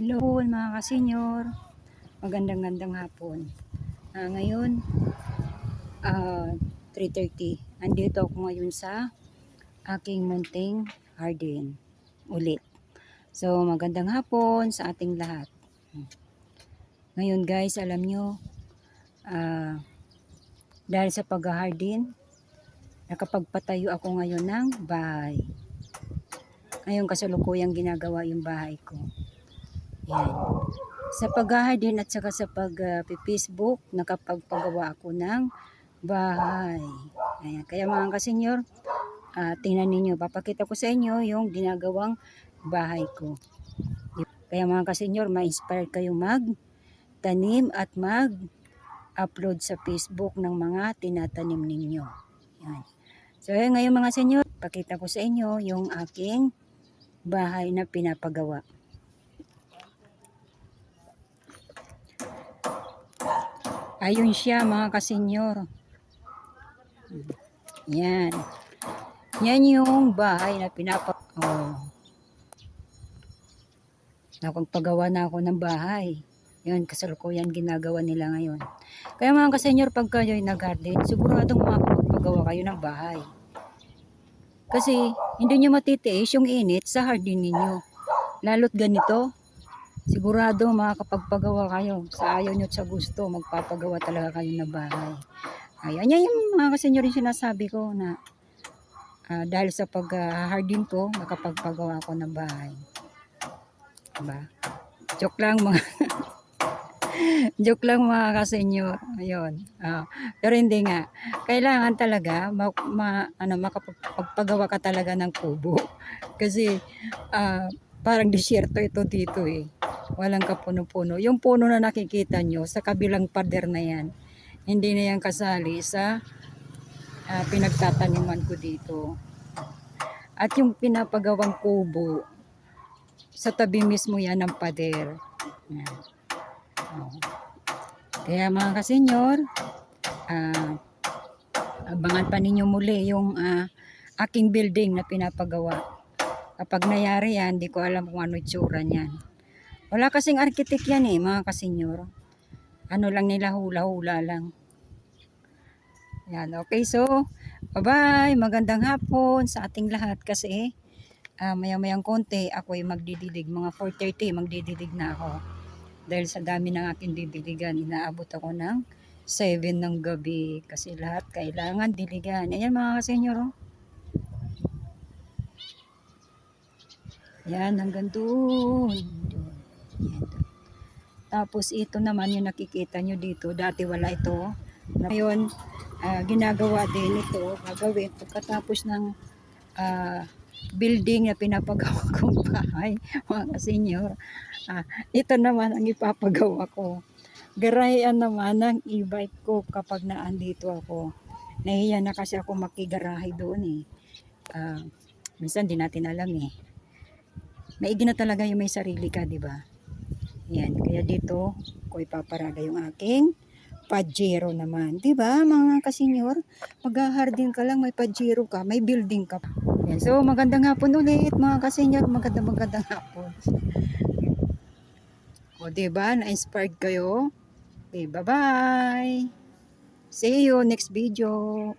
Hello mga kasenyor, magandang hapon. Ngayon, 3:30. Andito ako ngayon sa aking munting garden ulit. So magandang hapon sa ating lahat. Ngayon guys, alam nyo, dahil sa pag-garden, nakapagpatayo ako ngayon ng bahay. Ngayon kasalukuyang ginagawa yung bahay ko. Yan. Sa pag-garden at saka sa pag-Facebook, nakapagpagawa ako ng bahay. Ayan. Kaya mga kasenyor, tingnan ninyo, papakita ko sa inyo yung ginagawang bahay ko. Kaya mga kasenyor, ma-inspire kayo mag-tanim at mag-upload sa Facebook ng mga tinatanim ninyo. Ayan. So ngayon mga senyor, pakita ko sa inyo yung aking bahay na pinapagawa. Ayun siya mga kasenyor. Yan. Yan yung bahay na Nakapagawa na ako ng bahay. Yun, kasalukuyan ginagawa nila ngayon. Kaya mga kasenyor, pag kayo'y nag-garden, siguradong makapagawa kayo ng bahay. Kasi hindi nyo matitiis yung init sa hardin ninyo. Lalo't ganito, sigurado makakapagpagawa kayo. Sa ayaw nyo at sa gusto, magpapagawa talaga kayo ng bahay. Ayan, yan yung mga kasenyor yung sinasabi ko na dahil sa pag-hardin ko, nakapagpagawa ako ng bahay. Diba? Joke lang mga joke lang mga kasenyor. Ayun. Pero hindi nga. Kailangan talaga makapagpagawa ka talaga ng kubo. Kasi parang disyerto ito dito eh. Walang kapuno-puno. Yung puno na nakikita nyo sa kabilang pader na yan, hindi na yan kasali sa pinagtataniman ko dito. At yung pinapagawang kubo, sa tabi mismo yan ng pader. Yan. Kaya mga kasenyor, abangan pa ninyo muli yung aking building na pinapagawa. Kapag nangyari yan, di ko alam kung ano itsura niyan. Wala kasing arkitek yan eh, mga kasenyor. Ano lang nila, hula-hula lang. Yan, okay, so, bye-bye, magandang hapon sa ating lahat kasi maya-mayang konti ako'y magdidilig, mga 4:30 magdidilig na ako. Dahil sa dami ng aking didiligan, inaabot ako ng 7 ng gabi kasi lahat kailangan diligan. Ayan mga kasenyor, oh. Yan, hanggang doon. Yan. Tapos ito naman yung nakikita nyo dito, dati wala ito. Ngayon, ginagawa din ito, gagawin pagkatapos ng building na pinapagawa kong bahay, mga kasenyor. Ito naman ang ipapagawa ko. Garahean naman ng e-bike ko kapag naandito ako. Nahiya na kasi ako makigarahe doon eh. Minsan di natin alam eh. Maigi na talaga yung may sarili ka, di ba? Yan, kaya dito ko ipaparada yung aking Pajero naman. Di ba mga kasenyor? Mag-hardin ka lang, may Pajero ka, may building ka. Yan. So magandang hapon ulit mga kasenyor, magandang hapon. O diba, na-inspired kayo? Okay, bye-bye. See you next video.